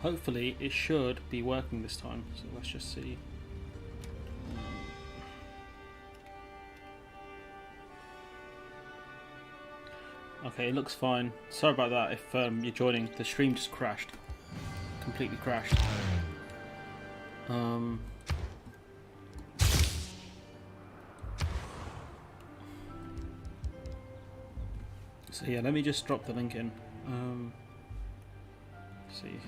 Hopefully it should be working this time, so let's just see. Okay, it looks fine. Sorry about that if you're joining. The stream just crashed. Completely crashed. So yeah, let me just drop the link in. Let's see.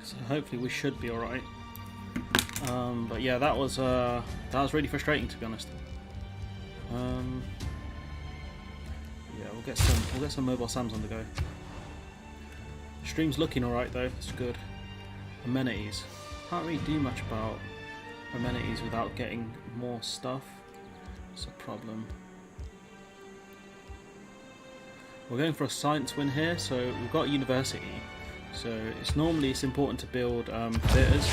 So hopefully we should be all right. But yeah, that was really frustrating, to be honest. Yeah, we'll get some mobile Sams on the go. Stream's looking all right though. It's good. Amenities. Can't really do much about amenities without getting more stuff. It's a problem. We're going for a science win here, so we've got university. So it's important to build theatres.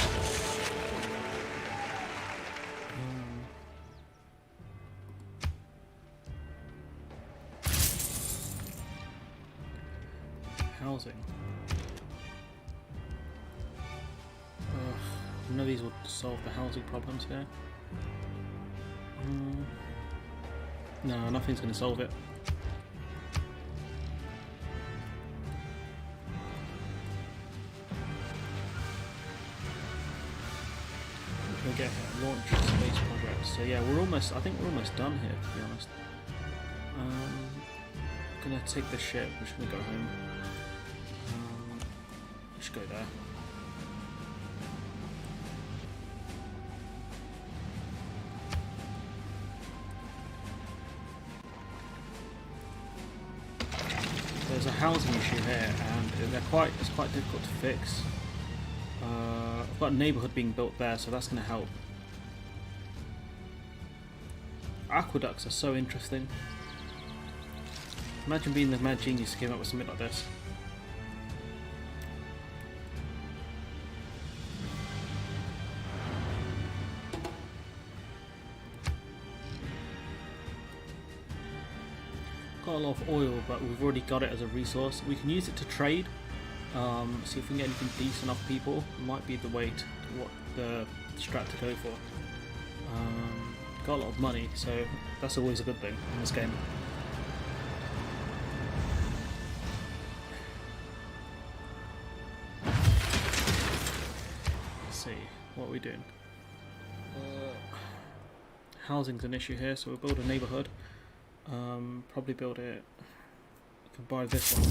Housing. None of these will solve the housing problems here. No, nothing's going to solve it. Get launch space progress. So yeah, I think we're almost done here, to be honest. I'm gonna take the ship. We're just gonna go home. Let's go there. There's a housing issue here, and it's quite difficult to fix. I've got a neighbourhood being built there, so that's going to help. Aqueducts are so interesting. Imagine being the mad genius who came up with something like this. Got a lot of oil, but we've already got it as a resource. We can use it to trade. See if we can get anything decent off people. Might be the way to what the strat to go for. Got a lot of money, so that's always a good thing in this game. Let's see, what are we doing? Housing's an issue here, so we'll build a neighbourhood. Probably build it. We can buy this one.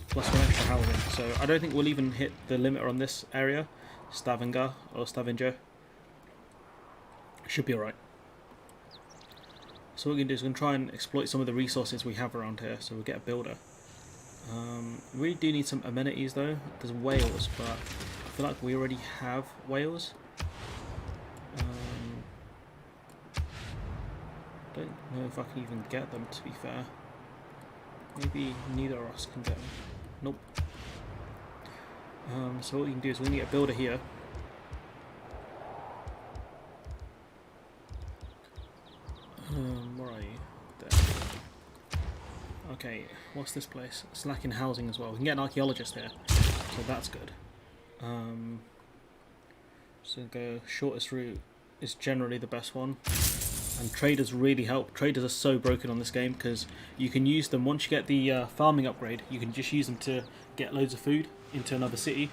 Plus one extra housing, so I don't think we'll even hit the limiter on this area. Stavanger or Stavanger should be alright. So what we're going to do is we're going to try and exploit some of the resources we have around here, so we'll get a builder. We really do need some amenities though. There's whales, but I feel like we already have whales. Don't know if I can even get them, to be fair. Maybe neither of us can get them. Nope. So what we can do is we can get a builder here. Where are you? There. Okay, what's this place? It's lacking housing as well. We can get an archaeologist here, so that's good. So go shortest route is generally the best one. And traders really help. Traders are so broken on this game because you can use them once you get the farming upgrade. You can just use them to get loads of food into another city.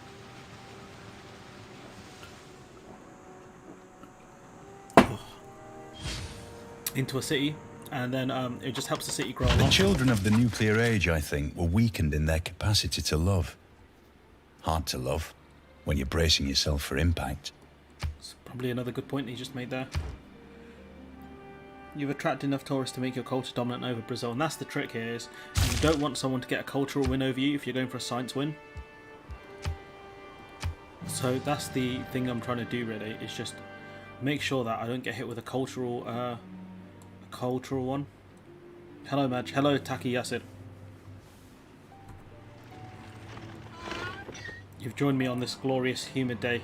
Into a city, and then it just helps the city grow a lot. The children of the nuclear age, I think, were weakened in their capacity to love. Hard to love when you're bracing yourself for impact. It's probably another good point he just made there. You've attracted enough tourists to make your culture dominant over Brazil, and that's the trick here. Is you don't want someone to get a cultural win over you if you're going for a science win. So that's the thing I'm trying to do really. Is just make sure that I don't get hit with a cultural one. Hello, Madge. Hello, Taki Yasir. You've joined me on this glorious, humid day.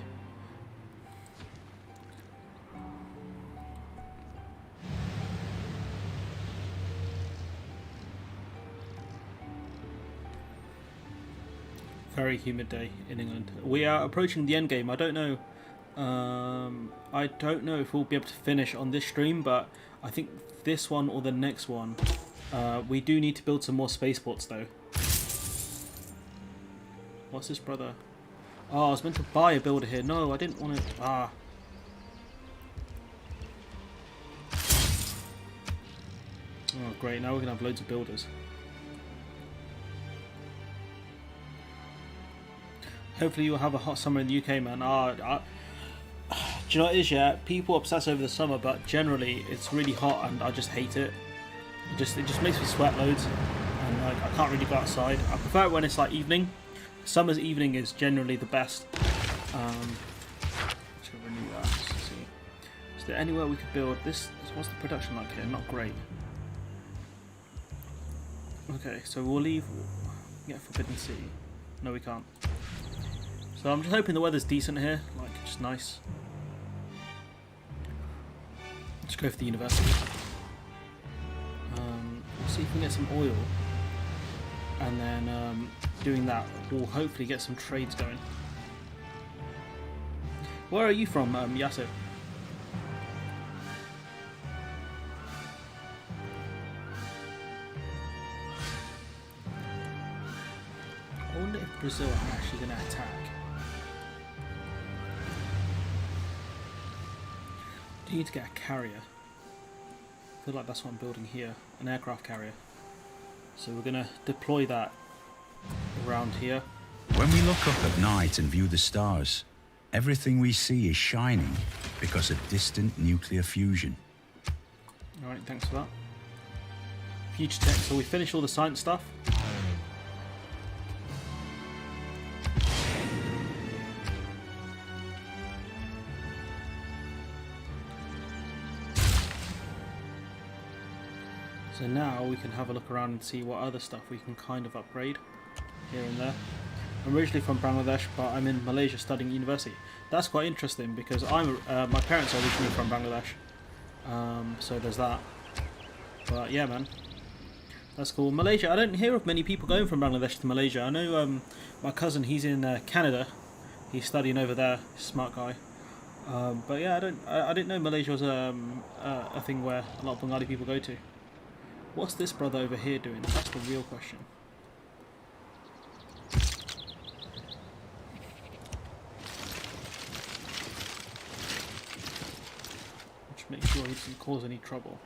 Very humid day in England. We are approaching the end game. I don't know. I don't know if we'll be able to finish on this stream, but I think this one or the next one. We do need to build some more spaceports, though. What's this, brother? Oh, I was meant to buy a builder here. No, I didn't want to. Ah. Oh, great. Now we're gonna have loads of builders. Hopefully you'll have a hot summer in the UK, man. Do you know what it is, yeah? People obsess over the summer, but generally it's really hot and I just hate it. It just makes me sweat loads, and like I can't really go outside. I prefer it when it's like evening. Summer's evening is generally the best. To renew that. Let's see. Is there anywhere we could build this? What's the production like here? Not great. Okay, so we'll leave. Yeah, Forbidden City. No, we can't. So I'm just hoping the weather's decent here, like just nice. Let's go for the university. Let's see if we can get some oil, and then doing that, we'll hopefully get some trades going. Where are you from, Yasser? I wonder if Brazil are actually going to attack. Do you need to get a carrier? I feel like that's what I'm building here, an aircraft carrier. So we're going to deploy that around here. When we look up at night and view the stars, everything we see is shining because of distant nuclear fusion. Alright, thanks for that. Future tech, so we finished all the science stuff. So now we can have a look around and see what other stuff we can kind of upgrade here and there. I'm originally from Bangladesh, but I'm in Malaysia studying university. That's quite interesting because my parents are originally from Bangladesh, so there's that. But yeah, man, that's cool. Malaysia, I don't hear of many people going from Bangladesh to Malaysia. I know my cousin, he's in Canada. He's studying over there. Smart guy. But yeah, I didn't know Malaysia was a thing where a lot of Bengali people go to. What's this brother over here doing? That's the real question. Just make sure he doesn't cause any trouble.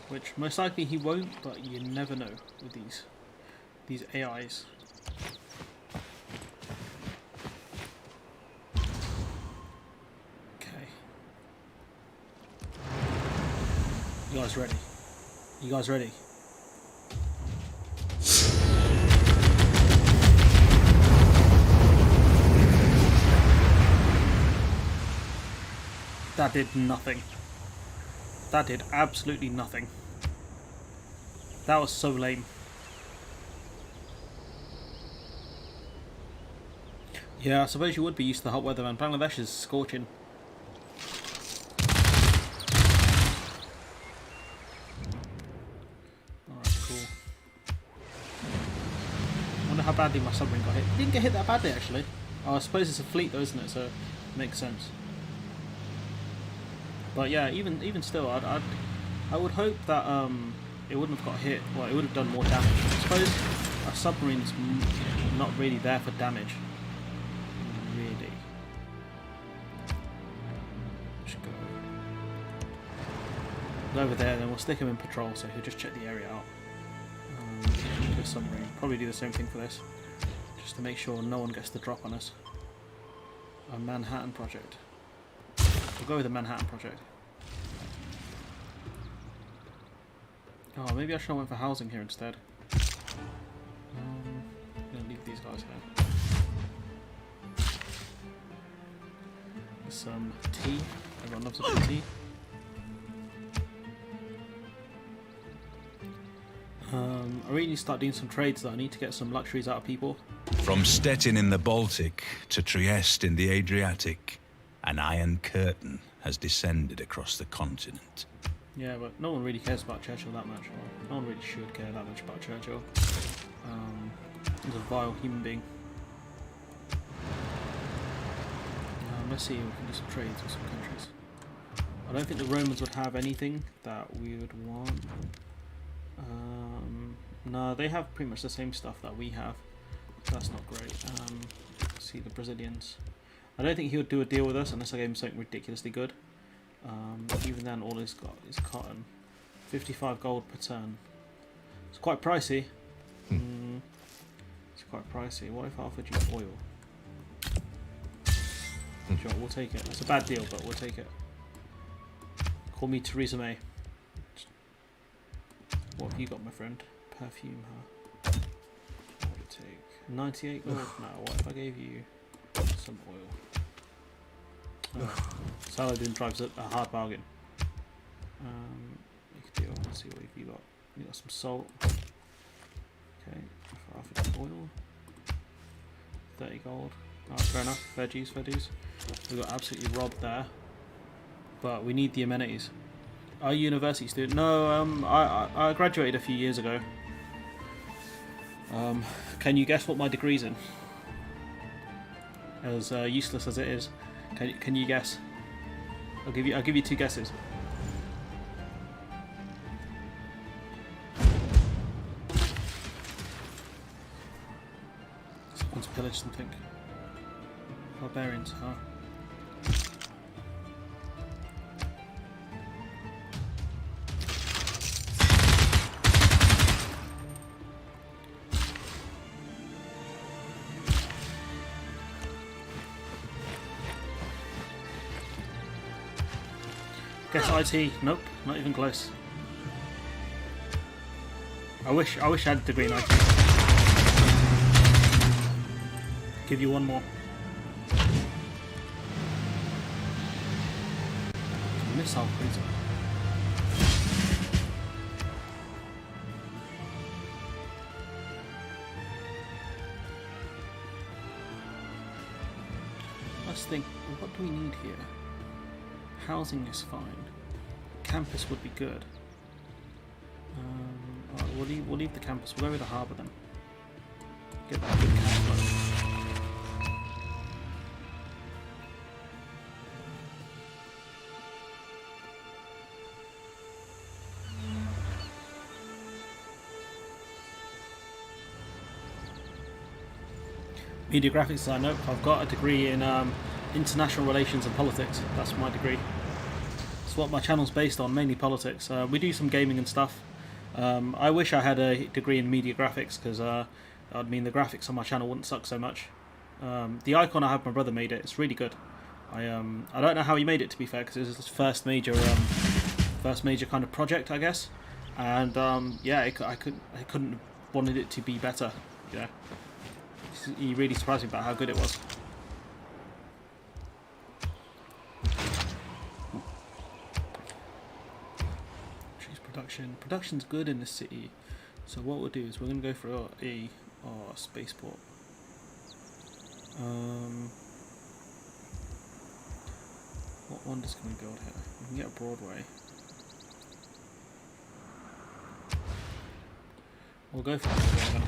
Which most likely he won't, but you never know with these AIs. Okay. You guys ready? You guys ready? That did nothing. That did absolutely nothing. That was so lame. Yeah, I suppose you would be used to the hot weather, man. Bangladesh is scorching. How badly my submarine got hit. It didn't get hit that badly actually. Oh, I suppose it's a fleet though, isn't it? So it makes sense. But yeah, even still, I would hope that it wouldn't have got hit. Well, it would have done more damage. I suppose a submarine's not really there for damage. Really. Just go over there, then we'll stick him in patrol, so he'll just check the area out. Submarine. Probably do the same thing for this, just to make sure no one gets the drop on us. A Manhattan project. We'll go with the Manhattan project. Oh, maybe I should have went for housing here instead. I'm gonna leave these guys here. Some tea. Everyone loves a bit of tea. I really need to start doing some trades though. I need to get some luxuries out of people. From Stettin in the Baltic to Trieste in the Adriatic, an iron curtain has descended across the continent. Yeah, but no one really cares about Churchill that much. Or no one really should care that much about Churchill. He's a vile human being. Let's see if we can do some trades with some countries. I don't think the Romans would have anything that we would want. No, they have pretty much the same stuff that we have. So that's not great. Let's see the Brazilians. I don't think he would do a deal with us unless I gave him something ridiculously good. Even then, all he's got is cotton. 55 gold per turn. It's quite pricey. It's quite pricey. What if I offered you oil? Sure, we'll take it. It's a bad deal, but we'll take it. Call me Theresa May. What have you got, my friend? Perfume, huh? What would it take? 98 gold? No, what if I gave you some oil? Saladin drives a hard bargain. Make a deal. Let's see what have you got. You got some salt. Okay, if I offered you oil. 30 gold. Alright, fair enough. Veggies. We got absolutely robbed there. But we need the amenities. Are you a university student? No, I graduated a few years ago. Can you guess what my degree's in? As useless as it is, can you guess? I'll give you two guesses. Someone's pillaged something. Barbarians, huh? Guess IT. Nope, not even close. I wish I had a degree in IT. Give you one more. Missile cruiser. Let's think. What do we need here? Housing is fine. Campus would be good. Alright, we'll leave the campus. We'll go with the harbour then. Get that good cash flow. Media graphics design. Nope, I've got a degree in international relations and politics. That's my degree. It's what my channel's based on, mainly politics. We do some gaming and stuff. I wish I had a degree in media graphics because that would mean the graphics on my channel wouldn't suck so much. The icon I have, my brother made it. It's really good. I don't know how he made it, to be fair, because it was his first major kind of project, I guess. And yeah, I couldn't have wanted it to be better. Yeah. He really surprised me about how good it was. Choose production. Production's good in the city. So what we'll do is we're going to go for a spaceport. What wonders can we build here? We can get a Broadway. We'll go for Broadway then.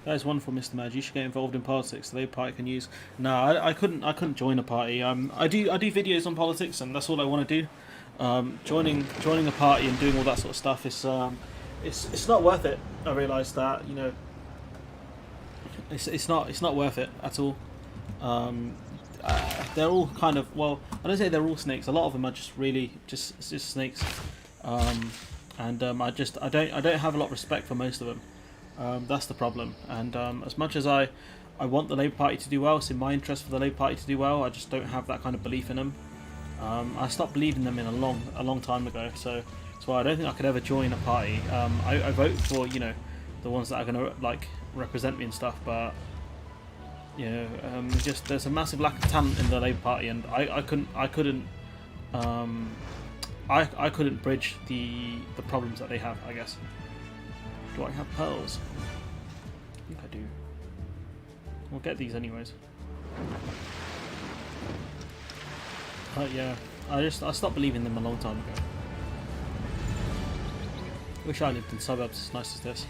That is wonderful, Mr. Madge. You should get involved in politics. The Labour Party can use. No, I couldn't join a party. I do videos on politics, and that's all I want to do. Joining a party and doing all that sort of stuff is it's not worth it. I realise that, you know. It's not worth it at all. They're all kind of, well, I don't say they're all snakes. A lot of them are just really just snakes. I don't have a lot of respect for most of them. That's the problem. And as much as I want the Labour Party to do well, it's in my interest for the Labour Party to do well. I just don't have that kind of belief in them. I stopped believing them in a long time ago. So I don't think I could ever join a party. I vote for, you know, the ones that are gonna like represent me and stuff, but you know, just there's a massive lack of talent in the Labour Party, and I couldn't bridge the problems that they have, I guess. Do I have pearls? I think I do. We'll get these anyways. Yeah, I stopped believing them a long time ago. Wish I lived in suburbs as nice as this.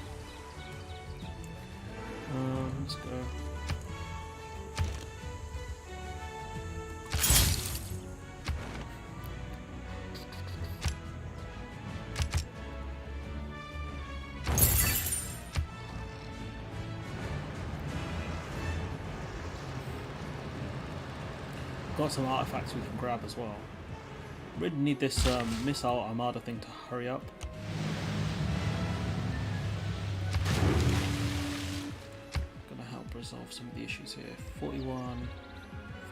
Let's go. Got some artifacts we can grab as well. Really need this missile armada thing to hurry up. Gonna help resolve some of the issues here. 41,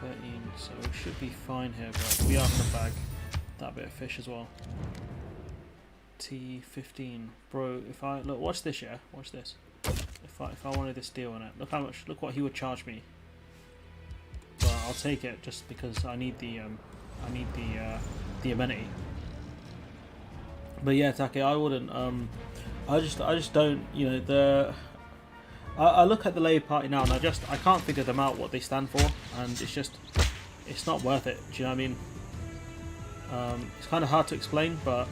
13, so we should be fine here, but we are gonna bag that bit of fish as well. T15, bro. If I look, watch this, yeah. Watch this. If I wanted this deal on it, look how much. Look what he would charge me. But I'll take it just because I need the amenity. But yeah, Take, I wouldn't. I just don't. You know, I look at the Labour Party now, and I can't figure them out what they stand for, and it's not worth it. Do you know what I mean? It's kind of hard to explain, but.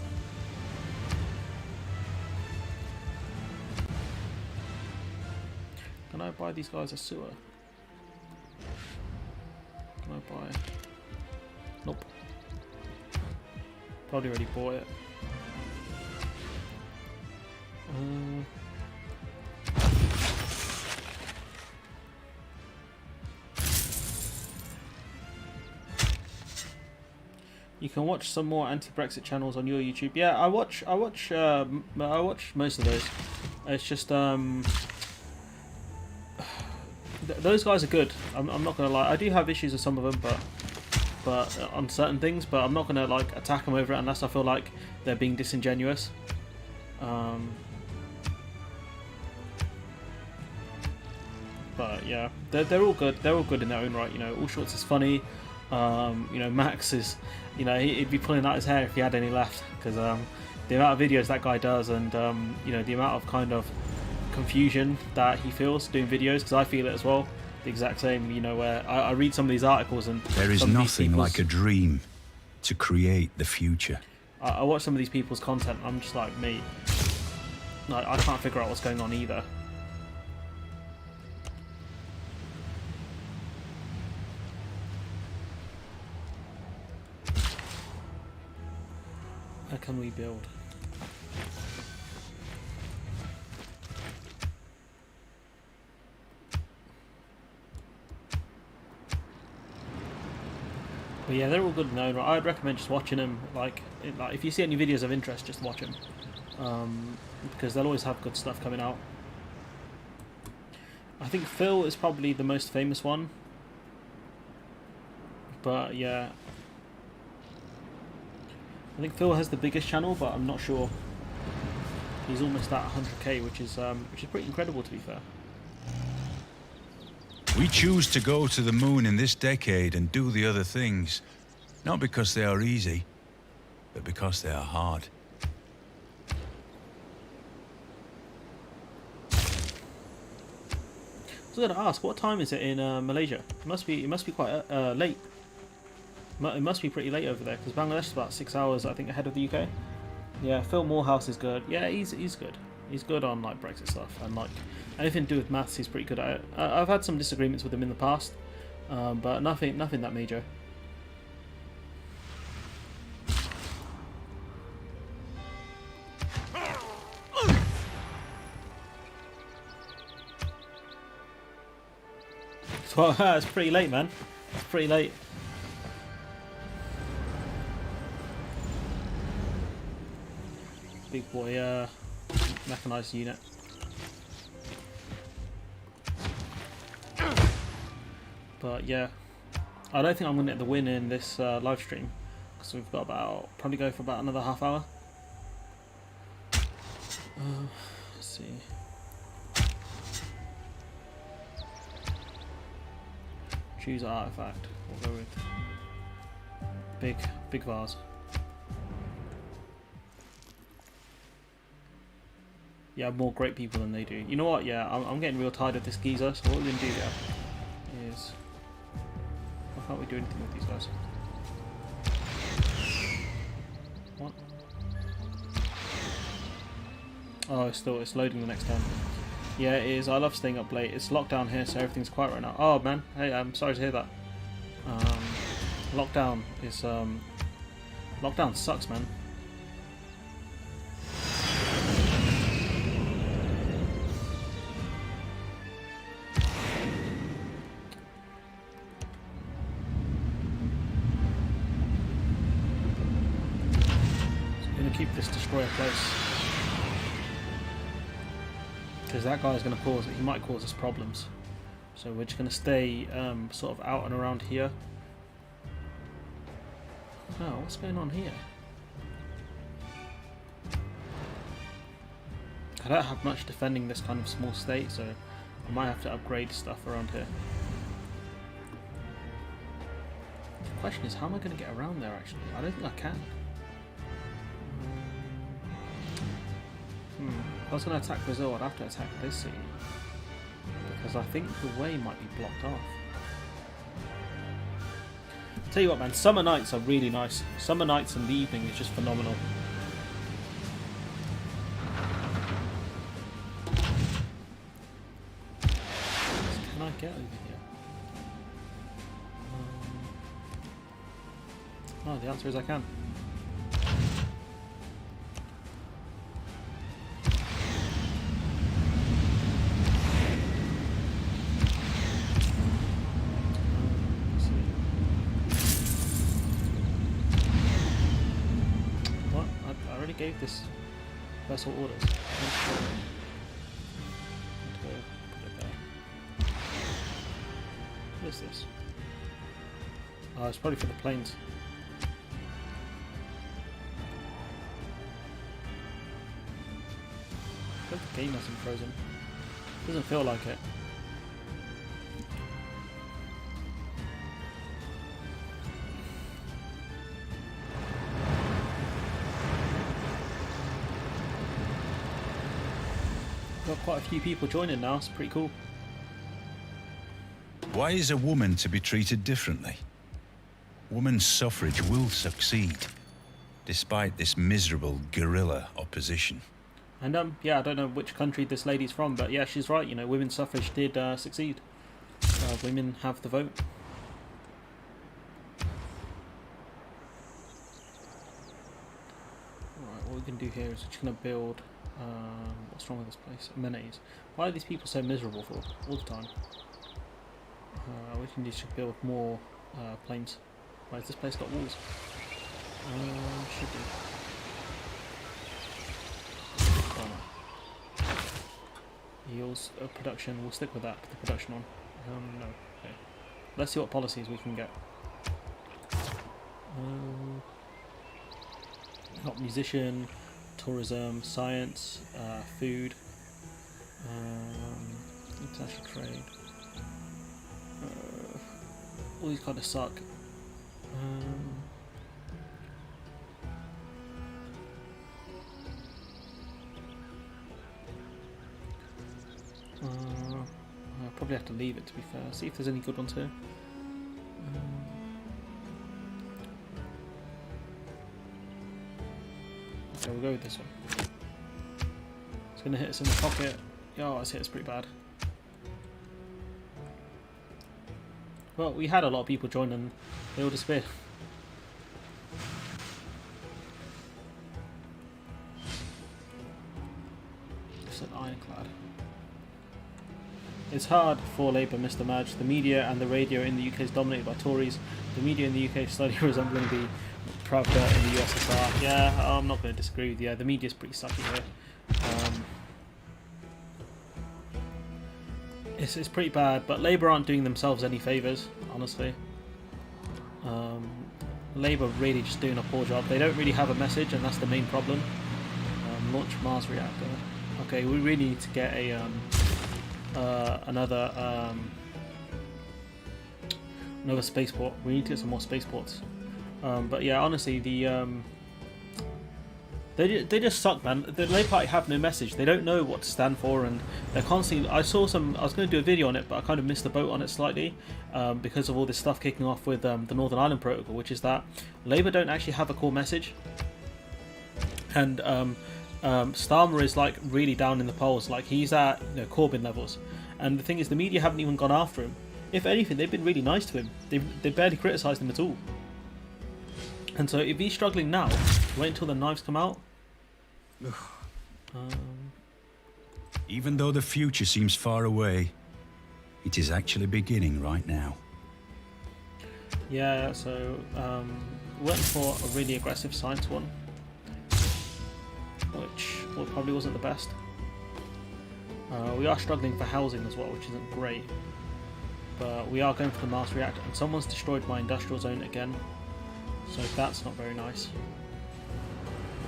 Can I buy these guys a sewer? Can I buy? Nope. Probably already bought it. You can watch some more anti-Brexit channels on your YouTube. Yeah, I watch most of those. It's just those guys are good. I'm not gonna lie. I do have issues with some of them, but on certain things. But I'm not gonna like attack them over it unless I feel like they're being disingenuous. But yeah, they're all good. They're all good in their own right. You know, All Shorts is funny. You know, Max is, you know, he'd be pulling out his hair if he had any left, because the amount of videos that guy does, and you know, the amount of kind of confusion that he feels doing videos, because I feel it as well, the exact same. You know, where I read some of these articles, and there is nothing like a dream to create the future. I watch some of these people's content, and I'm just like, mate, like, I can't figure out what's going on either. How can we build? But yeah, they're all good known. Right? I'd recommend just watching them. Like if you see any videos of interest, just watch them, because they'll always have good stuff coming out. I think Phil is probably the most famous one. But yeah, I think Phil has the biggest channel, but I'm not sure. He's almost at 100k, which is pretty incredible, to be fair. We choose to go to the moon in this decade and do the other things, not because they are easy, but because they are hard. I was going to ask, what time is it in Malaysia? It must be quite late. It must be pretty late over there, because Bangladesh is about 6 hours, I think, ahead of the UK. Yeah, Phil Morehouse is good. Yeah, he's good. He's good on like Brexit stuff, and like anything to do with maths, he's pretty good at it. I've had some disagreements with him in the past, but nothing that major. Well, it's pretty late, man. It's pretty late. Big boy mechanized unit. But yeah, I don't think I'm going to get the win in this live stream. So we've got about, probably go for about another half hour. Let's see. Choose artifact. We'll go with big vase. Yeah, I have more great people than they do. You know what? Yeah, I'm getting real tired of this geezer. So what we're gonna do here is, why can't we do anything with these guys? What? Oh, it's loading the next turn. Yeah, it is. I love staying up late. It's locked down here, so everything's quiet right now. Oh man, hey, I'm sorry to hear that. Lockdown is lockdown sucks, man. So I'm gonna keep this destroyer close. Because that guy's going to cause, he might cause us problems. So we're just going to stay sort of out and around here. Oh, what's going on here? I don't have much defending this kind of small state, so I might have to upgrade stuff around here. The question is, how am I going to get around there actually? I don't think I can. If I was going to attack Brazil, I'd have to attack this city. Because I think the way might be blocked off. Tell you what, man, summer nights are really nice. Summer nights and the evening is just phenomenal. Can I get over here? Oh, the answer is I can. Gave this vessel orders. Put it there. What is this? Oh, it's probably for the planes. I hope the game hasn't frozen. Doesn't feel like it. Got quite a few people joining now, it's pretty cool. Why is a woman to be treated differently? Women's suffrage will succeed, despite this miserable guerrilla opposition. And yeah, I don't know which country this lady's from, but yeah, she's right, you know, women's suffrage did succeed. Women have the vote. Alright, what we can do here is we're just going to build... what's wrong with this place? Amenities. Why are these people so miserable for all the time? We can just build more planes. Why has this place got walls? Should do. Yields production. We'll stick with that. Put the production on. No. Okay. Let's see what policies we can get. Not musician. Tourism, science, food, international trade. All these kind of suck. I'll probably have to leave it, to be fair. See if there's any good ones here. Okay, we'll go with this one. It's going to hit us in the pocket. Oh, it's hit us pretty bad. Well, we had a lot of people join and they all disappeared. It's an ironclad. It's hard for Labour, Mr. Madge. The media and the radio in the UK is dominated by Tories. The media in the UK is slowly resembling the Pravda in the USSR. Yeah, I'm not going to disagree with you. The media's pretty sucky here. It's pretty bad, but Labour aren't doing themselves any favours, honestly. Labour really just doing a poor job. They don't really have a message, and that's the main problem. Launch Mars reactor. Okay, we really need to get a another spaceport. We need to get some more spaceports. But yeah, honestly, they just suck, man. The Labour Party have no message. They don't know what to stand for, and they're constantly. I was going to do a video on it, but I kind of missed the boat on it slightly because of all this stuff kicking off with the Northern Ireland Protocol, which is that Labour don't actually have a core message, and Starmer is like really down in the polls. Like he's at Corbyn levels, and the thing is, the media haven't even gone after him. If anything, they've been really nice to him. They barely criticised him at all. And so if he's struggling now, wait until the knives come out. Even though the future seems far away, it is actually beginning right now. Yeah, so went for a really aggressive science one, which probably wasn't the best. We are struggling for housing as well, which isn't great. But we are going for the Mars reactor, and someone's destroyed my industrial zone again, so that's not very nice.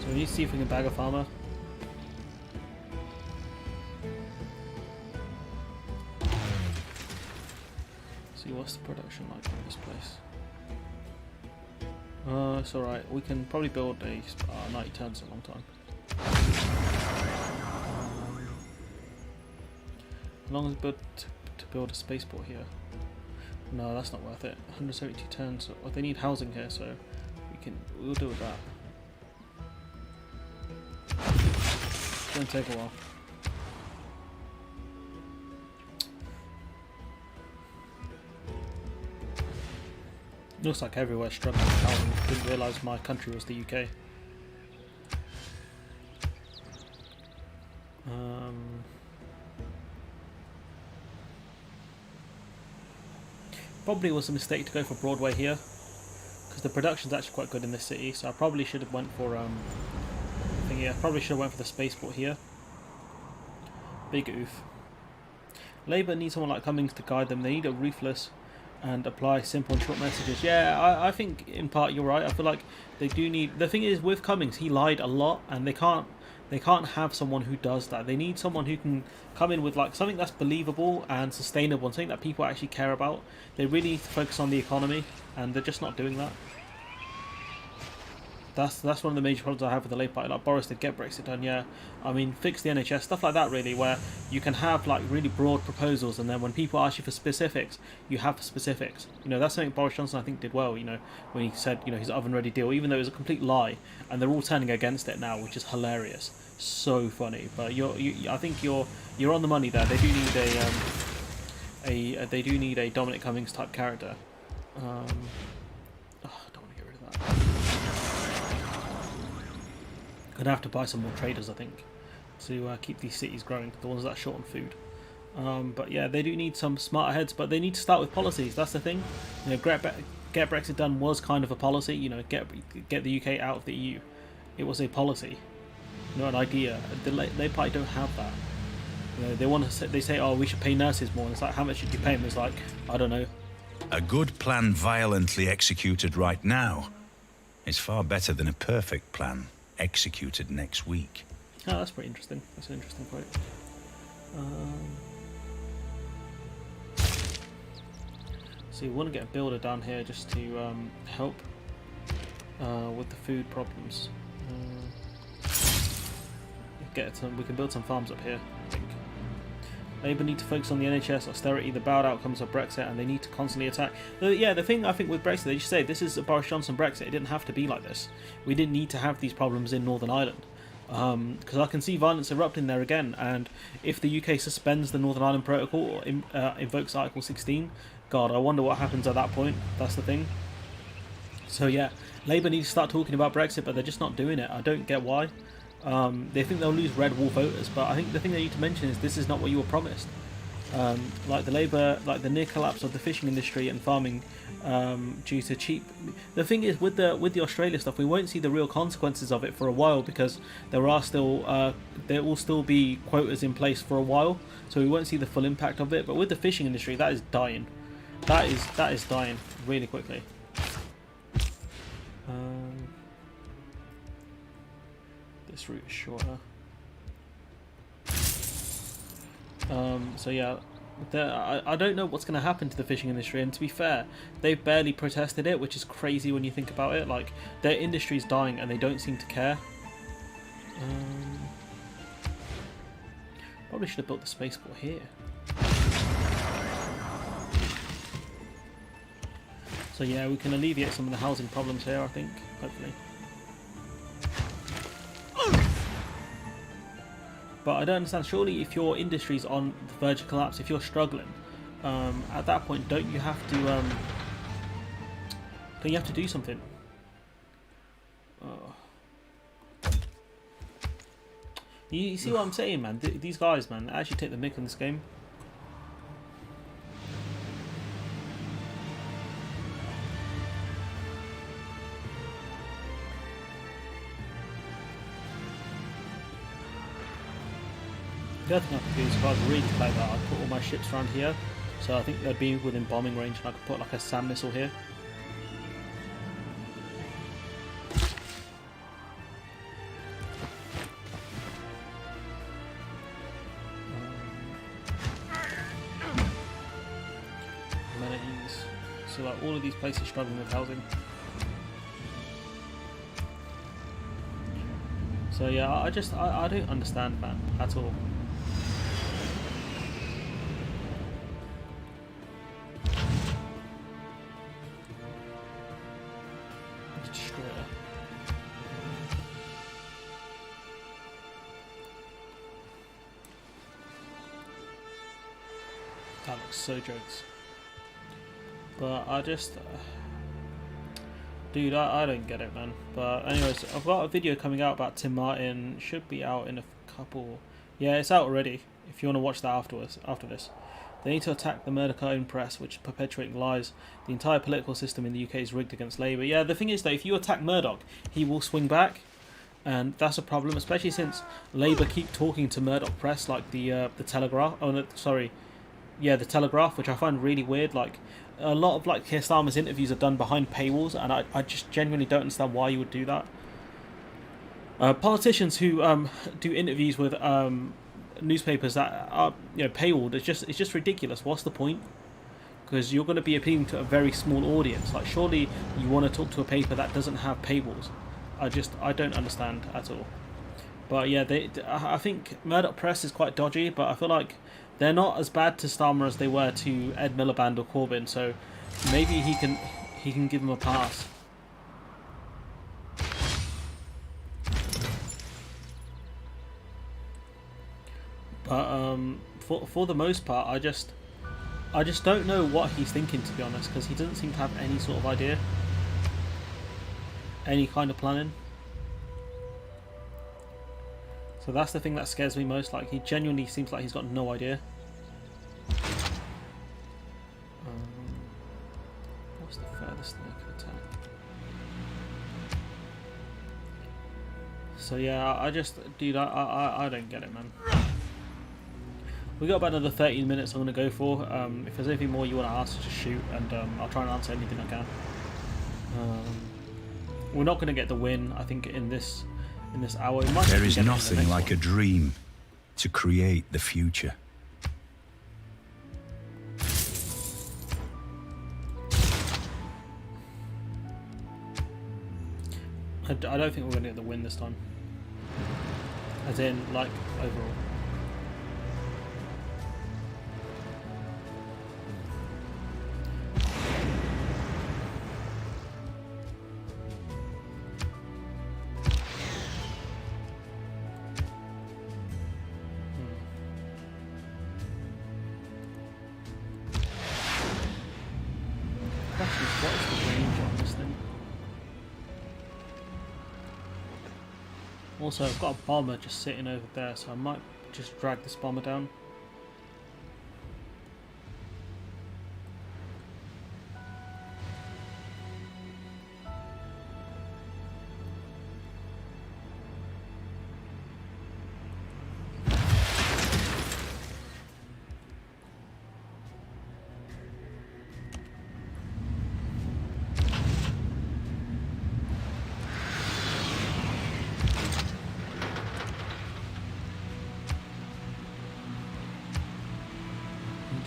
So we need to see if we can bag a farmer. See what's the production like in this place. It's alright, we can probably build a 90 turns a long time. As long as we build a spaceport here. No, that's not worth it. 172 turns. Well, they need housing here, so we'll deal with that. It's gonna take a while. Looks like everywhere's struggling with housing. Didn't realise my country was the UK. Probably was a mistake to go for Broadway here, because the production's actually quite good in this city. So I probably should have went for probably should have went for the spaceport here. Big oof. Labour needs someone like Cummings to guide them. They need a ruthless and apply simple and short messages. Yeah, I think in part you're right. I feel like they do need. The thing is with Cummings, he lied a lot, and they can't have someone who does that. They need someone who can come in with like something that's believable and sustainable and something that people actually care about. They really need to focus on the economy, and they're just not doing that. That's one of the major problems I have with the Labour Party. Like Boris did get Brexit done, yeah. I mean, fix the NHS, stuff like that really, where you can have like really broad proposals, and then when people ask you for specifics, you have specifics. That's something Boris Johnson I think did well, when he said, his oven-ready deal, even though it was a complete lie, and they're all turning against it now, which is hilarious. So funny. But I think you're on the money there. They do need a Dominic Cummings type character. I don't want to get rid of that. Gonna have to buy some more traders, I think, to keep these cities growing, the ones that are short on food. But yeah, they do need some smarter heads, but they need to start with policies. That's the thing. Get Brexit done was kind of a policy. Get the UK out of the EU. It was a policy, an idea. The Labour Party don't have that. They say, oh, we should pay nurses more. And it's like, how much should you pay them? It's like, I don't know. A good plan violently executed right now is far better than a perfect plan executed next week. Oh, that's pretty interesting. That's an interesting quote. So you want to get a builder down here just to help with the food problems. We can build some farms up here, I think. Labour need to focus on the NHS, austerity, the bad outcomes of Brexit, and they need to constantly attack. Yeah, the thing I think with Brexit, they just say this is a Boris Johnson Brexit. It didn't have to be like this. We didn't need to have these problems in Northern Ireland. Because I can see violence erupting there again, and if the UK suspends the Northern Ireland Protocol or invokes Article 16, God, I wonder what happens at that point. That's the thing. So yeah, Labour needs to start talking about Brexit, but they're just not doing it. I don't get why. They think they'll lose red wall voters, but I think the thing they need to mention is this is not what you were promised. Like the near collapse of the fishing industry and farming due to cheap. The thing is with the Australia stuff, we won't see the real consequences of it for a while, because there will still be quotas in place for a while, so we won't see the full impact of it. But with the fishing industry, that is dying. That is dying really quickly. This route is shorter. So yeah, I don't know what's going to happen to the fishing industry, and to be fair, they've barely protested it, which is crazy when you think about it. Like, their industry is dying and they don't seem to care. Probably should have built the spaceport here. So yeah, we can alleviate some of the housing problems here, I think, hopefully. But I don't understand, surely if your industry's on the verge of collapse, if you're struggling, at that point, don't you have to do something? You see what I'm saying, man? These guys, man, actually take the mick in this game. The other thing I could do is, if I was really clever, I'd put all my ships around here. So I think they'd be within bombing range, and I could put like a SAM missile here. Amenities. So like all of these places struggling with housing. So yeah, I don't understand, man, at all. That looks so jokes. But I just... dude, I don't get it, man. But anyways, I've got a video coming out about Tim Martin. Should be out in a couple... yeah, it's out already, if you want to watch that afterwards. After this. They need to attack the Murdoch-owned press, which is perpetuating lies. The entire political system in the UK is rigged against Labour. Yeah, the thing is, though, if you attack Murdoch, he will swing back. And that's a problem, especially since Labour keep talking to Murdoch press, like the Telegraph. Oh, no, sorry. Yeah, the Telegraph, which I find really weird. Like, a lot of like Keir Starmer's interviews are done behind paywalls, and I just genuinely don't understand why you would do that. Politicians who do interviews with newspapers that are, you know, paywalled, it's just ridiculous. What's the point? Because you're going to be appealing to a very small audience. Like, surely you want to talk to a paper that doesn't have paywalls. I don't understand at all. But yeah, I think Murdoch Press is quite dodgy, but I feel like they're not as bad to Starmer as they were to Ed Miliband or Corbyn, so maybe he can give them a pass. But for the most part, I just don't know what he's thinking, to be honest, because he doesn't seem to have any sort of idea, any kind of planning. So that's the thing that scares me most. Like, he genuinely seems like he's got no idea. What's the furthest thing I could attack? So yeah, dude, I don't get it, man. We got about another 13 minutes I'm going to go for. If there's anything more you want to ask, just shoot, and I'll try and answer anything I can. We're not going to get the win, I think, in this hour. There is nothing like a dream to create the future. I don't think we're going to get the win this time. As in, like, overall. What is the range on this thing? Also, I've got a bomber just sitting over there, so I might just drag this bomber down.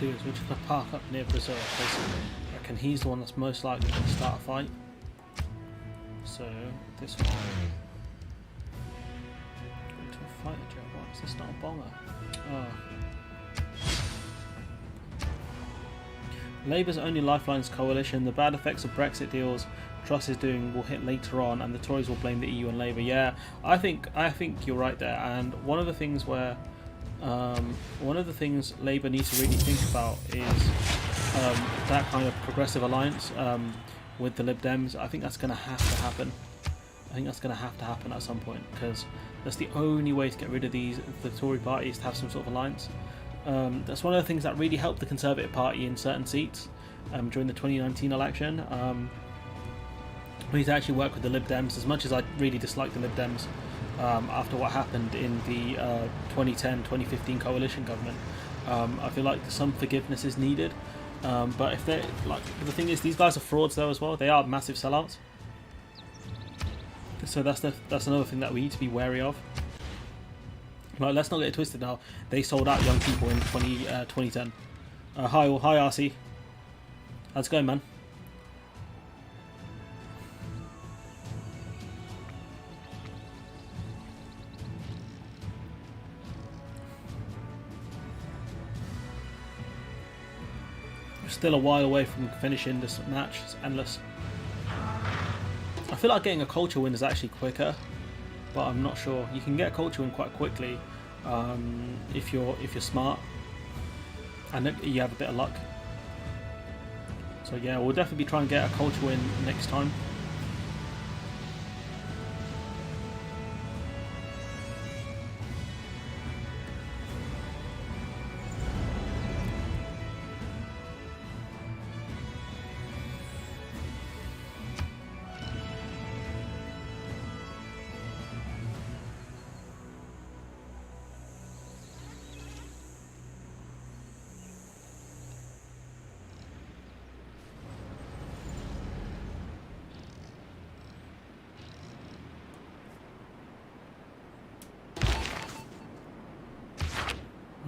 do is we're just going to park up near Brazil, because I reckon he's the one that's most likely to start a fight. So, this one. Go to a fighter jet. Why is this not a bomber? Oh. Labour's only lifelines coalition. The bad effects of Brexit deals Truss is doing will hit later on, and the Tories will blame the EU and Labour. Yeah, I think you're right there. And one of the things Labour needs to really think about is that kind of progressive alliance with the Lib Dems. I think that's going to have to happen. I think that's going to have to happen at some point, because that's the only way to get rid of the Tory party, is to have some sort of alliance. That's one of the things that really helped the Conservative Party in certain seats during the 2019 election. We need to actually work with the Lib Dems. As much as I really dislike the Lib Dems after what happened in the 2010-2015 coalition government, I feel like some forgiveness is needed. But if they're the thing is, these guys are frauds though as well. They are massive sellouts. So that's another thing that we need to be wary of. Like, let's not get it twisted now. They sold out young people in 2010. Hi RC. How's it going, man? We're still a while away from finishing this match. It's endless. I feel like getting a culture win is actually quicker, but I'm not sure. You can get a culture win quite quickly if you're smart and you have a bit of luck. So yeah, we'll definitely be trying to get a culture win next time.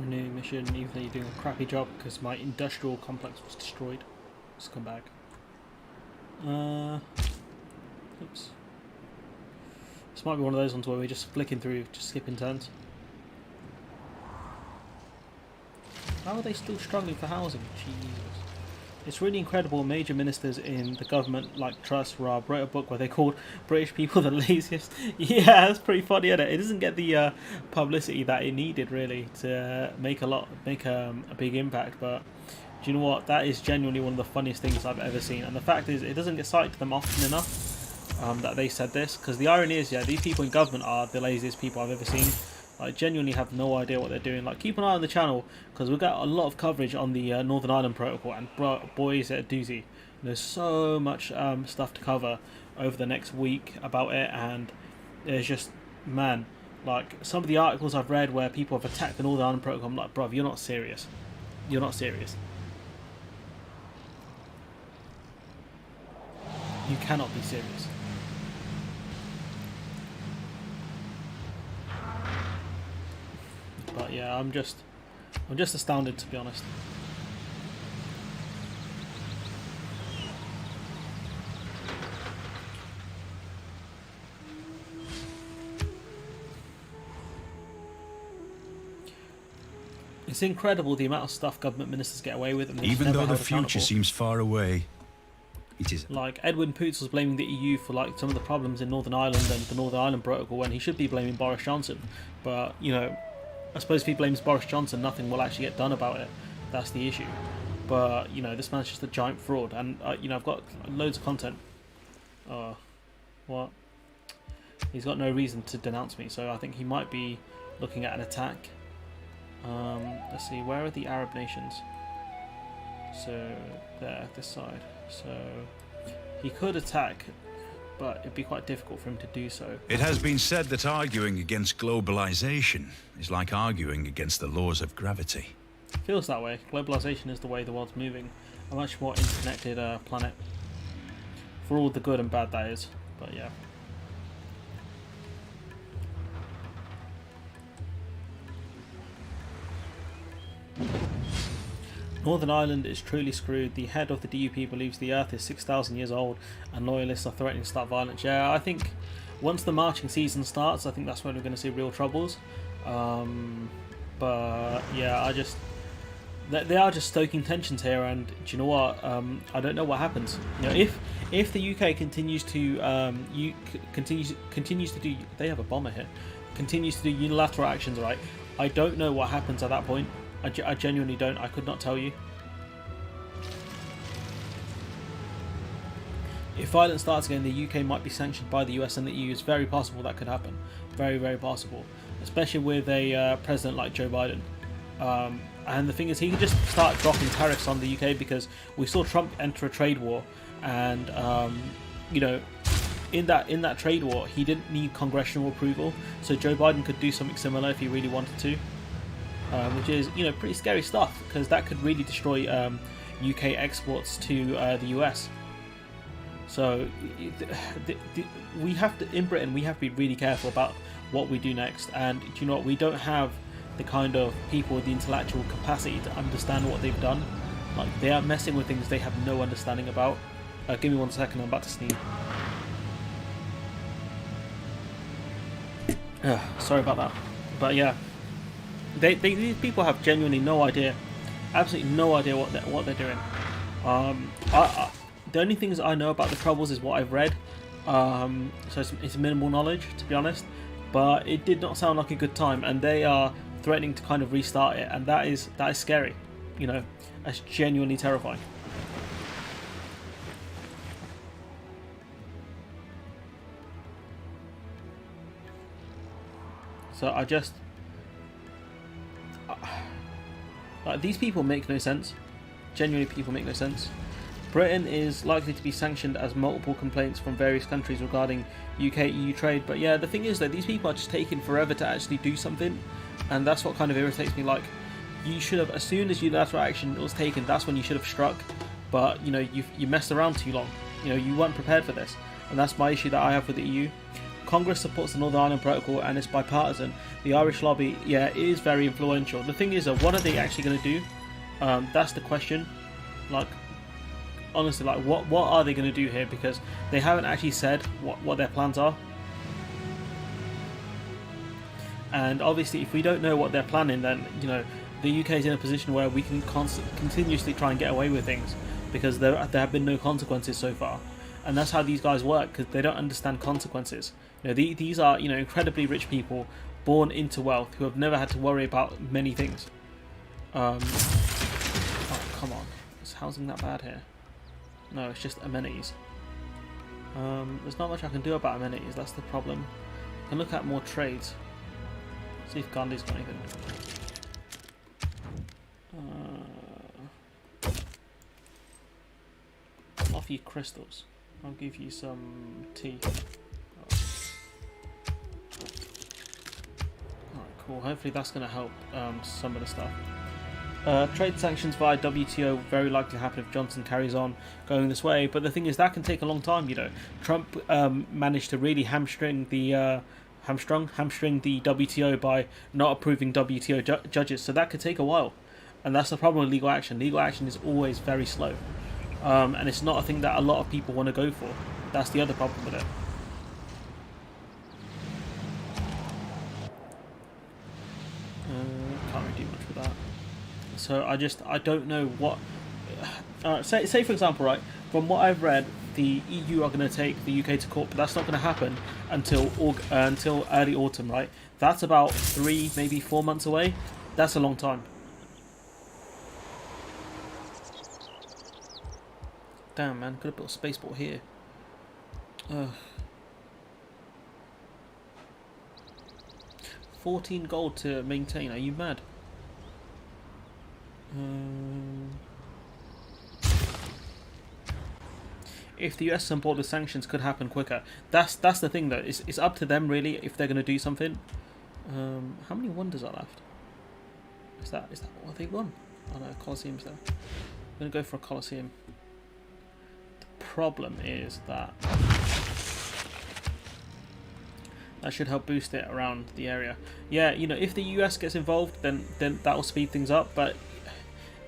New mission, even though you're doing a crappy job because my industrial complex was destroyed. Let's come back. Oops. This might be one of those ones where we're just flicking through, just skipping turns. How are they still struggling for housing? Jesus. It's really incredible. Major ministers in the government, like Truss, wrote a book where they called British people the laziest. Yeah, that's pretty funny, isn't it? It doesn't get the publicity that it needed, really, to make a big impact. But do you know what? That is genuinely one of the funniest things I've ever seen. And the fact is, it doesn't get cited to them often enough that they said this. Because the irony is, yeah, these people in government are the laziest people I've ever seen. I genuinely have no idea what they're doing. Like, keep an eye on the channel, because we've got a lot of coverage on the Northern Ireland Protocol, and boy, is it a doozy. There's so much stuff to cover over the next week about it, and there's just, man, like, some of the articles I've read where people have attacked the Northern Ireland Protocol, I'm like, bruv, you're not serious. You're not serious. You cannot be serious. But yeah, I'm just astounded, to be honest. It's incredible the amount of stuff government ministers get away with. And even though the future seems far away, it isn't. Like, Edwin Poots was blaming the EU for like some of the problems in Northern Ireland and the Northern Ireland Protocol, when he should be blaming Boris Johnson. But, you know, I suppose if he blames Boris Johnson, nothing will actually get done about it. That's the issue. But, you know, this man's just a giant fraud. And, you know, I've got loads of content. What? He's got no reason to denounce me, so I think he might be looking at an attack. Let's see, where are the Arab nations? So, there, this side. So, he could attack, but it'd be quite difficult for him to do so. It has been said that arguing against globalization is like arguing against the laws of gravity. Feels that way. Globalization is the way the world's moving. A much more interconnected planet. For all the good and bad that is. But yeah. Northern Ireland is truly screwed. The head of the DUP believes the Earth is 6,000 years old, and loyalists are threatening to start violence. Yeah, I think once the marching season starts, I think that's when we're going to see real troubles. But yeah, they are just stoking tensions here, and do you know what? I don't know what happens. You know, if the UK continues to continues to do, they have a bomber here, continues to do unilateral actions, right? I don't know what happens at that point. I genuinely don't. I could not tell you. If violence starts again, the UK might be sanctioned by the US and the EU. It's very possible that could happen. Very, very possible. Especially with a president like Joe Biden. And the thing is, he could just start dropping tariffs on the UK, because we saw Trump enter a trade war, and you know, in that trade war, he didn't need congressional approval. So Joe Biden could do something similar if he really wanted to, which is, you know, pretty scary stuff, because that could really destroy UK exports to the US. So we have to, in Britain, we have to be really careful about what we do next. And do you know what? We don't have the kind of people with the intellectual capacity to understand what they've done. Like, they are messing with things they have no understanding about. Give me 1 second, I'm about to sneeze. Sorry about that. But yeah, these people have genuinely no idea, absolutely no idea what they're doing. The only things I know about the Troubles is what I've read, so it's minimal knowledge, to be honest. But it did not sound like a good time, and they are threatening to kind of restart it, and that is scary. You know, that's genuinely terrifying. So like, these people make no sense. Genuinely, people make no sense. Britain is likely to be sanctioned as multiple complaints from various countries regarding UK-EU trade. But yeah, the thing is that these people are just taking forever to actually do something, and that's what kind of irritates me. Like, you should have, as soon as unilateral action was taken, that's when you should have struck. But you know, you messed around too long. You know, you weren't prepared for this, and that's my issue that I have with the EU. Congress supports the Northern Ireland Protocol, and it's bipartisan. The Irish lobby, yeah, it is very influential. The thing is, what are they actually going to do? That's the question. Like, honestly, like, what are they going to do here? Because they haven't actually said what their plans are. And obviously, if we don't know what they're planning, then, you know, the UK is in a position where we can continuously try and get away with things, because there have been no consequences so far. And that's how these guys work, because they don't understand consequences. You know, these are, you know, incredibly rich people born into wealth who have never had to worry about many things. Oh, come on. Is housing that bad here? No, it's just amenities. There's not much I can do about amenities, that's the problem. I can look at more trades. See if Gandhi's got anything. I'll offer you crystals. I'll give you some tea. Alright, cool. Hopefully that's going to help some of the stuff. Trade sanctions via WTO very likely happen if Johnson carries on going this way, but the thing is, that can take a long time. You know, Trump managed to really hamstring the WTO by not approving WTO judges, so that could take a while, and that's the problem with legal action. Legal action is always very slow, and it's not a thing that a lot of people want to go for. That's the other problem with it. Can't really do much with that. So I don't know what. Say for example, right? From what I've read, the EU are going to take the UK to court, but that's not going to happen until early autumn, right? That's about 3, maybe 4 months away. That's a long time. Damn, man, could have built a spaceport here. 14 gold to maintain. Are you mad? If the US support the sanctions, could happen quicker. That's the thing though. It's up to them really if they're going to do something. How many wonders are left? Is that what they won? Oh no, Colosseum's there. I'm going to go for a Colosseum. The problem is that should help boost it around the area. Yeah, you know, if the US gets involved, then that will speed things up. But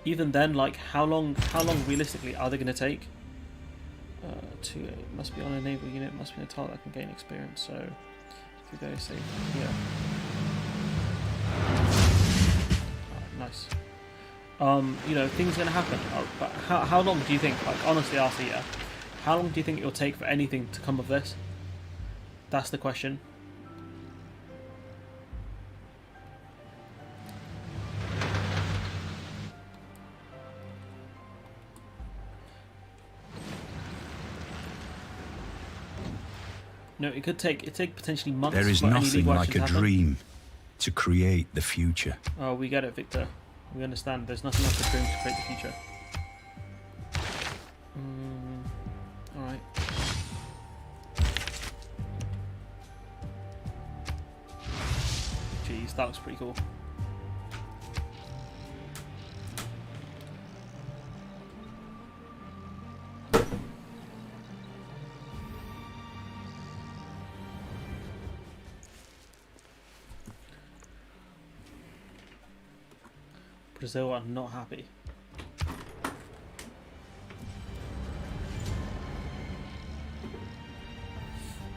even then, like how long realistically are they going to take? It must be on a naval unit, must be a tile that can gain experience. So if we go say here, nice. You know, things are going to happen. But how long do you think? Like honestly, Arthur, yeah, how long do you think it will take for anything to come of this? That's the question. No, it could take potentially months. There is for any nothing legal like action a to happen. dream to create the future. Oh, we get it, Victor. We understand. There's nothing like a dream to create the future. Alright. Jeez, that looks pretty cool. Brazil are not happy.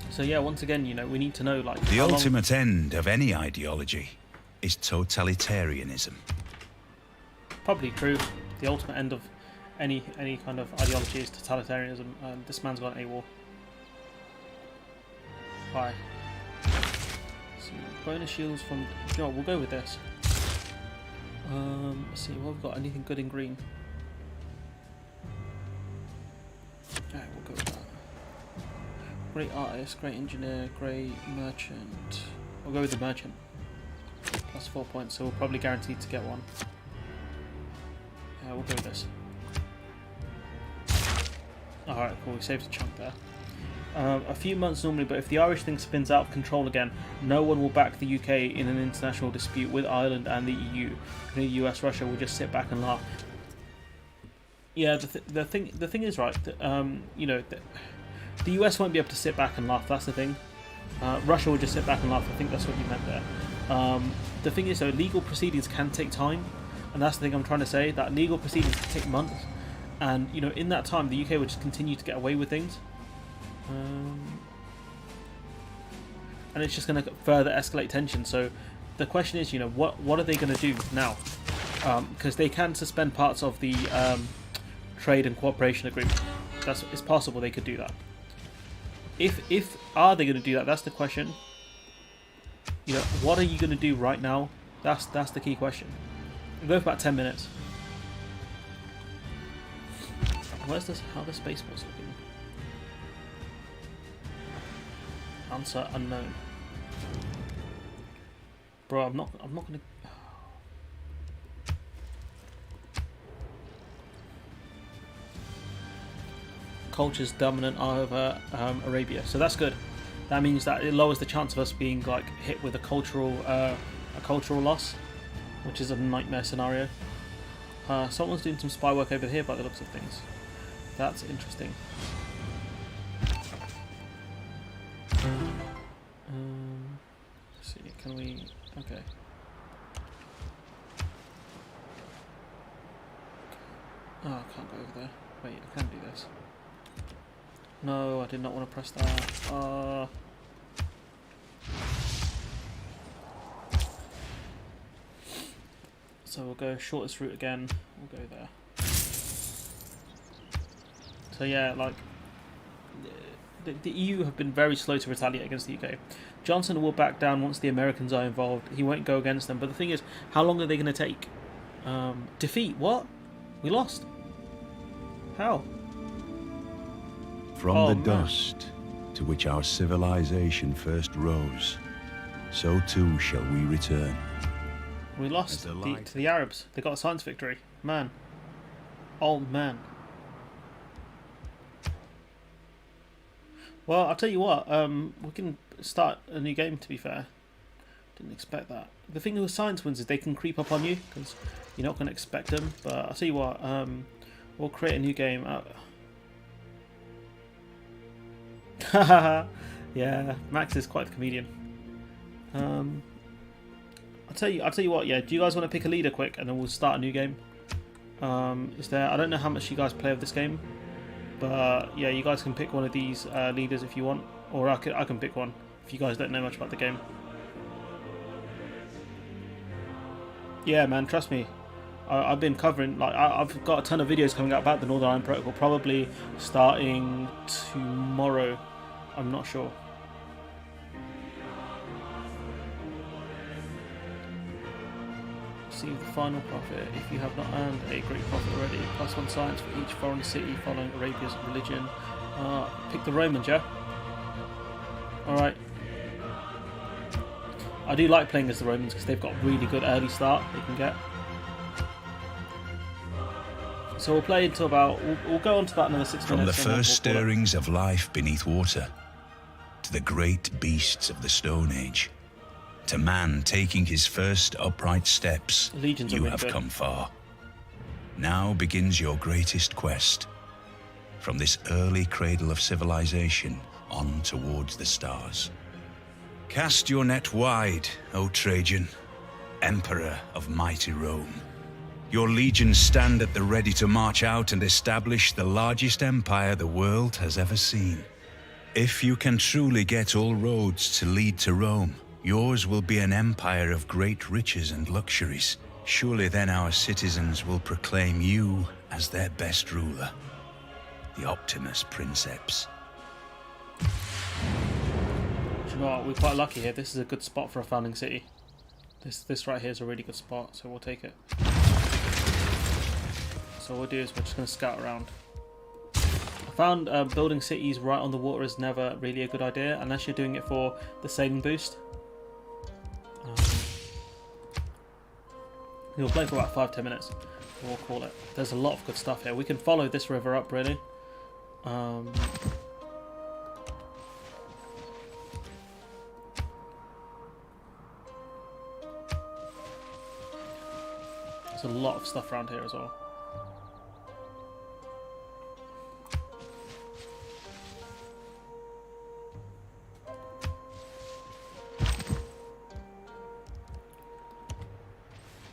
So yeah, once again, you know, we need to know like The how long... ultimate end of any ideology is totalitarianism. Probably true. The ultimate end of any kind of ideology is totalitarianism. This man's gone AWOL. Why? So bonus shields from... You know what, we'll go with this. Let's see, what we've got. Anything good in green? Alright, we'll go with that. Great artist, great engineer, great merchant. We'll go with the merchant. Plus 4 points, so we're probably guaranteed to get one. Yeah, we'll go with this. Alright, cool, we saved a chunk there. A few months normally, but if the Irish thing spins out of control again, no one will back the UK in an international dispute with Ireland and the EU. The US, Russia will just sit back and laugh. Yeah, the thing is right. You know, the US won't be able to sit back and laugh. That's the thing. Russia will just sit back and laugh. I think that's what you meant there. The thing is, though, legal proceedings can take time, and that's the thing I'm trying to say. That legal proceedings can take months, and you know, in that time, the UK would just continue to get away with things. And it's just going to further escalate tension. So the question is, you know, what are they going to do now? Because they can suspend parts of the trade and cooperation agreement. It's possible they could do that. If are they going to do that? That's the question. You know, what are you going to do right now? That's the key question. We'll go for about 10 minutes. Where's this? How the Space Force looking? Answer unknown. Bro, I'm not gonna... Culture's dominant over Arabia, so that's good. That means that it lowers the chance of us being like hit with a cultural loss, which is a nightmare scenario. Someone's doing some spy work over here by the looks of things. That's interesting. Let's see, can we... Okay. Oh, I can't go over there. Wait, I can do this. No, I did not want to press that. So we'll go shortest route again. We'll go there. So yeah, like... The EU have been very slow to retaliate against the UK. Johnson will back down once the Americans are involved. He won't go against them. But the thing is, how long are they going to take? Defeat? What? We lost. How? From the dust to which our civilization first rose, so too shall we return. We lost to the Arabs. They got a science victory. Man. Old man. Well, I'll tell you what, we can start a new game, to be fair. Didn't expect that. The thing with science wins is they can creep up on you, because you're not going to expect them. But I'll tell you what, we'll create a new game. Yeah, Max is quite the comedian. I'll tell you what, yeah, do you guys want to pick a leader quick, and then we'll start a new game? is there. I don't know how much you guys play of this game, but yeah, you guys can pick one of these leaders if you want, or I can pick one if you guys don't know much about the game. Yeah, man, trust me. I've been covering, like, I've got a ton of videos coming out about the Northern Ireland Protocol, probably starting tomorrow. I'm not sure. Receive the final profit if you have not earned a great profit already. +1 science for each foreign city following Arabia's religion. Pick the Romans, yeah? Alright. I do like playing as the Romans because they've got a really good early start they can get. So we'll play until about, we'll go on to about another 6 minutes. From the first stirrings of life beneath water, to the great beasts of the Stone Age, to man taking his first upright steps, you have come far. Now begins your greatest quest. From this early cradle of civilization on towards the stars. Cast your net wide, O Trajan, Emperor of mighty Rome. Your legions stand at the ready to march out and establish the largest empire the world has ever seen. If you can truly get all roads to lead to Rome, yours will be an empire of great riches and luxuries. Surely then our citizens will proclaim you as their best ruler, the Optimus Princeps. Do you know what? We're quite lucky here. This is a good spot for a founding city. This right here is a really good spot, so we'll take it. So what we'll do is we're just going to scout around. I found building cities right on the water is never really a good idea unless you're doing it for the sailing boost. We'll play for about 5-10 minutes and we'll call it. There's a lot of good stuff here. We can follow this river up really. There's a lot of stuff around here as well.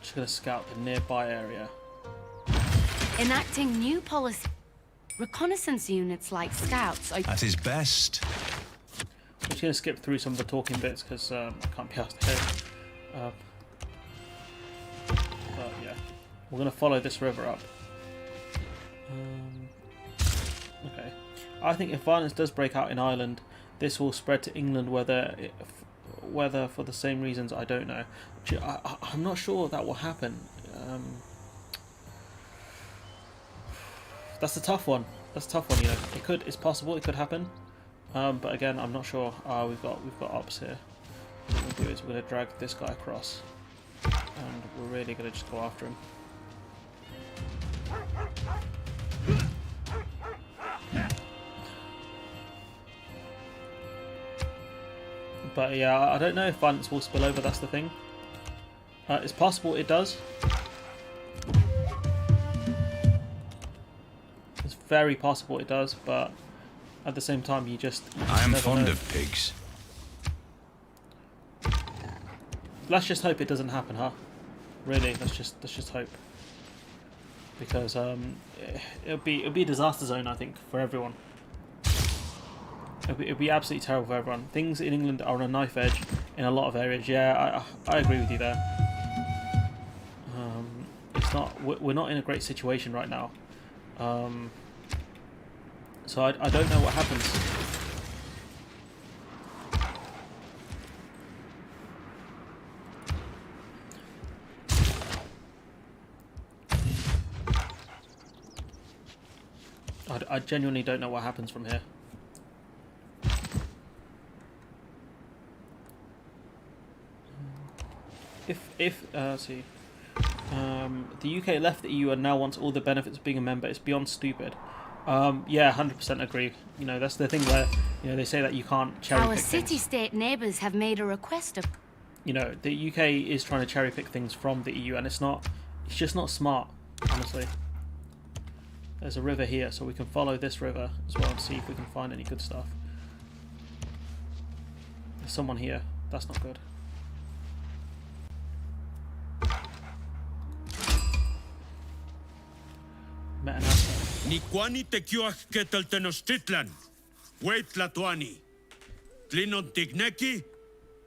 Just gonna scout the nearby area. Enacting new policy. Reconnaissance units like scouts are... At his best. I'm just gonna skip through some of the talking bits because I can't be asked to hear. But yeah, we're gonna follow this river up. Okay, I think if violence does break out in Ireland, this will spread to England. Whether for the same reasons, I don't know. I'm not sure that will happen. That's a tough one. That's a tough one. You know, it's possible. It could happen. But again, I'm not sure. We've got ops here. What we're gonna do is we're gonna drag this guy across, and we're really gonna just go after him. But yeah, I don't know if violence will spill over. That's the thing. It's possible it does. It's very possible it does, but at the same time, you I am never fond know. of pigs. Let's just hope it doesn't happen, huh? Really, let's just hope, because it'll be a disaster zone, I think, for everyone. It'll be absolutely terrible for everyone. Things in England are on a knife edge in a lot of areas. Yeah, I agree with you there. It's not. We're not in a great situation right now. So I don't know what happens. I genuinely don't know what happens from here. Let's see. The UK left the EU and now wants all the benefits of being a member. It's beyond stupid. Yeah, 100% agree. You know, that's the thing where, you know, they say that you can't cherry pick Our things. city-state neighbours have made a request of... You know, the UK is trying to cherry pick things from the EU, and it's just not smart, honestly. There's a river here, so we can follow this river as well and see if we can find any good stuff. There's someone here. That's not good. met an Aztec. Nikwani tekiuach ketel tenochtitlan. Wait latuani. Tlinon tigneki.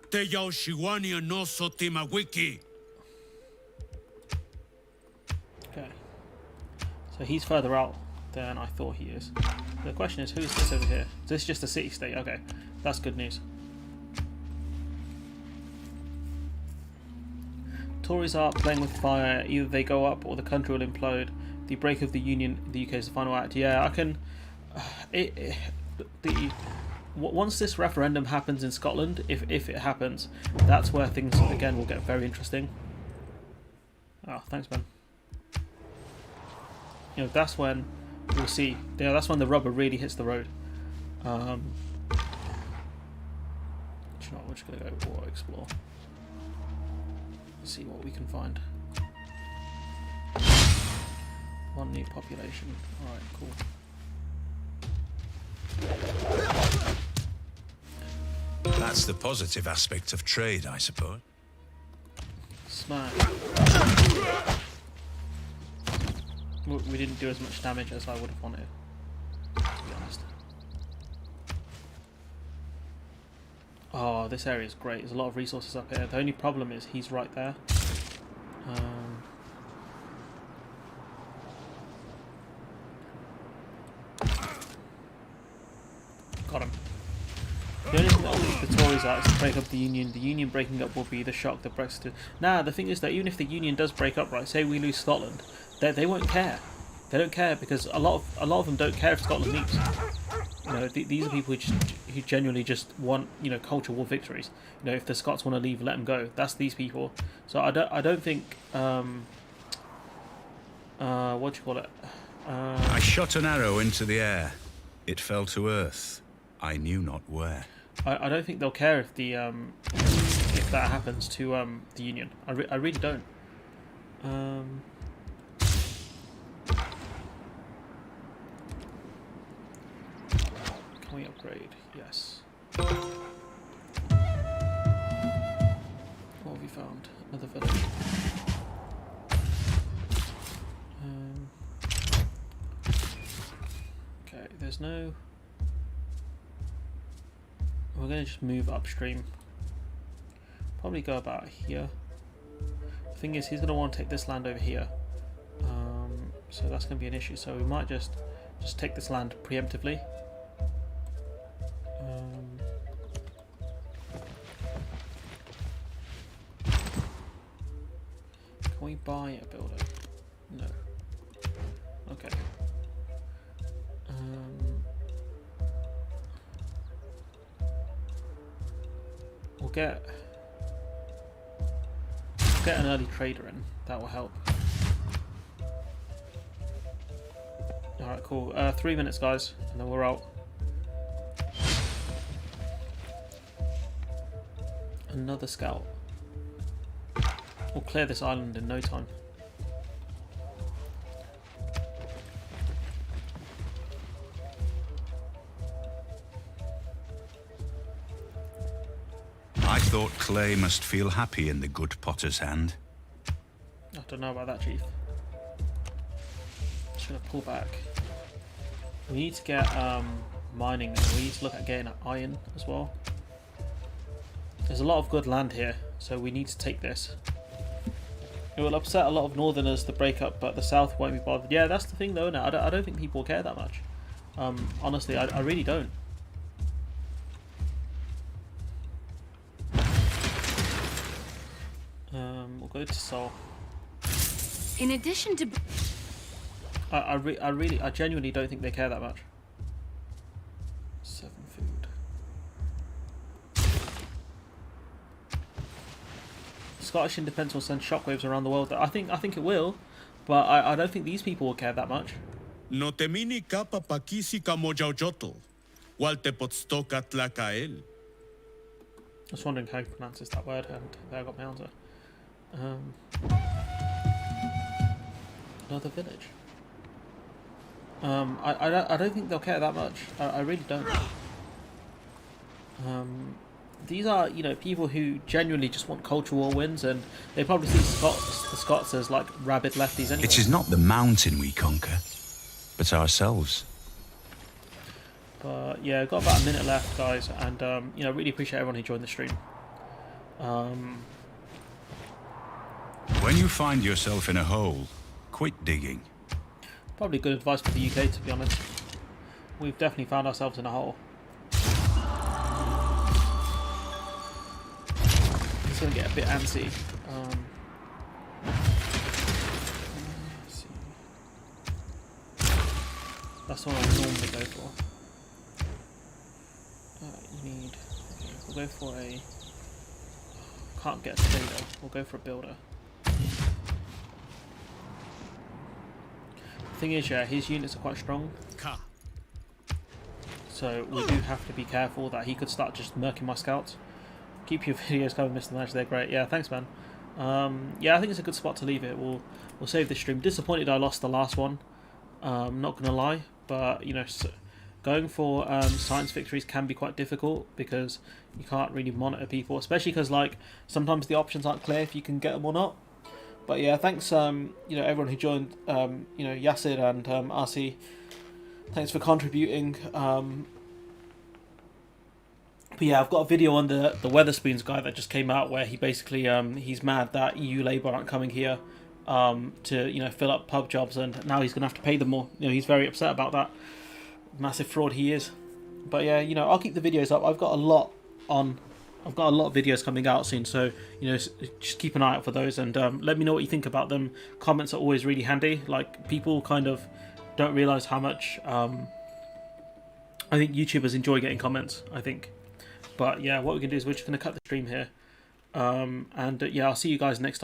Te yaoshiwani anoso timawiki. Okay. So he's further out than I thought he is. The question is, who is this over here? Is this just a city-state? Okay, that's good news. Tories are playing with fire. Either they go up or the country will implode. The break of the union in the UK is the final act. Yeah, I can... once this referendum happens in Scotland, if it happens, that's where things, again, will get very interesting. Oh, thanks, man. You know, that's when we'll see. Yeah, that's when the rubber really hits the road. You know, we're just gonna go war explore. See what we can find. One new population. Alright, cool. That's the positive aspect of trade, I suppose. Smack. We didn't do as much damage as I would have wanted, to be honest. Oh, this area is great. There's a lot of resources up here. The only problem is he's right there. Got him. The only thing that will keep the Tories out is to break up the Union. The Union breaking up will be the shock that Brexit... Nah, the thing is that even if the Union does break up, right, say we lose Scotland, they won't care. They don't care because a lot of them don't care if Scotland leaves. You know, these are people who genuinely just want, you know, culture war victories. You know, if the Scots want to leave, let them go. That's these people. So I don't think what do you call it? I shot an arrow into the air. It fell to earth. I knew not where. I don't think they'll care if the if that happens to the Union. I really don't. Can we upgrade? Yes. What have we found? Another village. Okay, there's no... We're going to just move upstream. Probably go about here. The thing is, he's going to want to take this land over here. So that's going to be an issue. So we might just take this land preemptively. Can we buy a builder? No. Okay. We'll get an early trader in. That will help. Alright, cool. 3 minutes, guys, and then we're out. Another scout. We'll clear this island in no time. I thought clay must feel happy in the good potter's hand. I don't know about that, Chief. Just gonna pull back. We need to get mining, and we need to look at getting iron as well. There's a lot of good land here, so we need to take this. It will upset a lot of northerners to break up, but the south won't be bothered. Yeah, that's the thing though. No, I don't think people care that much. Honestly, I really don't. We'll go to Seoul. In addition to... I genuinely don't think they care that much. 7 food. Scottish independence will send shockwaves around the world. I think it will, but I don't think these people will care that much. No temini kapa pakisi kamojojotl. Walte potstoka tlakael. I was wondering how he pronounces that word, and there I got my answer. Another village. I don't think they'll care that much. I really don't. These are, you know, people who genuinely just want cultural war wins, and they probably see the Scots as like rabid lefties anyway. It is not the mountain we conquer, but ourselves. But yeah, got about a minute left, guys, and you know, really appreciate everyone who joined the stream. When you find yourself in a hole, quit digging. Probably good advice for the UK, to be honest. We've definitely found ourselves in a hole. It's going to get a bit antsy. Let's see. That's what I normally go for. You need... Okay, we'll go for a... Can't get a trader. We'll go for a builder. Thing is, yeah, his units are quite strong, so we do have to be careful that he could start just murking my scouts. Keep your videos coming, Mr. Nash, they're great. Yeah, thanks, man. Yeah, I think it's a good spot to leave it. We'll save this stream. Disappointed I lost the last one, not gonna lie, but you know, going for science victories can be quite difficult because you can't really monitor people, especially because like sometimes the options aren't clear if you can get them or not. But yeah, thanks, you know, everyone who joined, you know, Yasir and RC, thanks for contributing. But yeah, I've got a video on the Weatherspoons guy that just came out where he basically, he's mad that EU Labour aren't coming here to, you know, fill up pub jobs, and now he's going to have to pay them more. You know, he's very upset about that. Massive fraud he is. But yeah, you know, I'll keep the videos up. I've got a lot of videos coming out soon, so you know, just keep an eye out for those, and let me know what you think about them. Comments are always really handy. Like, people kind of don't realize how much I think YouTubers enjoy getting comments, I think. But yeah, what we can do is we're just going to cut the stream here, and yeah, I'll see you guys next time.